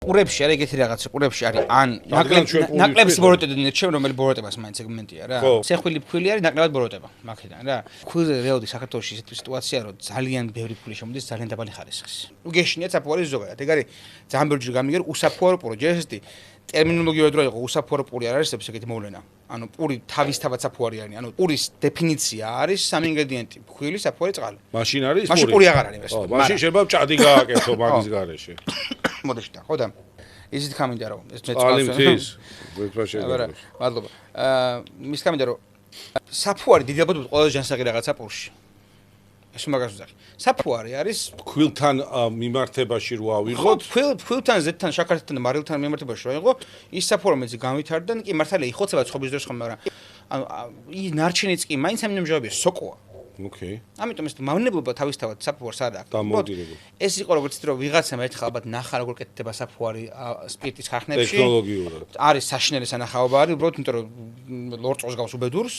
ყურებში არის ეგეთი რაღაცა, ყურებში არის ან ნაკლებს ბოროტებდნენ ჩემ რომელი ბოროტებას მაინც სეგმენტია რა. სეხვილი ფქვილი არის ნაკლებად ბოროტება მაგიდან რა. ფქვილზე რეალდი საქართველოში ისეთი სიტუაცია რომ ძალიან ბევრი ფქვილი შემოდის ძალიან დაბალი ხარისხის. ნუ გეშინიათ საფუარი ზოგადად. ეგ არის ძალიან ბევრი ჯერ გამიგერ უსაფუარო პური. ჯერ ტერმინოლოგიურად რო იყო უსაფუარო პური არ არის ეგეთი მოვლენა. ანუ პური თავისთავად საფუარი არის. ანუ პურის დეფინიცია არის სამი ინგრედიენტი: ფქვილი, საფუარი, წყალი. მაშინ არის პური. მაშინ პური აღარ არის. მაშინ შეიძლება ჭადი გააკეთო მაგის გარეშე. მოდეშტა, ხო და ისიც ხამინდა რომ ეს მეც წყალიმთის ვეცბაშენ. მადლობა. მის ხამინდა რომ საფუარი დიდებად ყველაზე ჯანსაღი რაღაცა პურში. ეს მაგას ვუძახი. საფუარი არის ფქვილთან მიმართებაში რო ავიღოთ. ფქვილთან, ზეთთან, შაქართან და მარილთან მიმართებაში რო იყო, ის საფუარი მეც გამვითარდა, კი მართალია იხოცება ცხობის დროს ხომ, მაგრამ ანუ ის ნარჩენიც კი მაინც ამ ნამჟავებია სოკოა. ოკეი. ამიტომ ეს მავნებლობა თავისთავად საფუარს არ აქვს. დამოუკიდებელი. ეს იყო როგორც რომ ვიღაცამ ერთხელ ალბათ ნახა როგორ კეთდება საფუარი სპირტის ხახნებში. ტექნოლოგიურად. არის საშინელი სანახაობა არის, უბრალოდ იმიტომ რომ ლორწოს გავს უბედურს.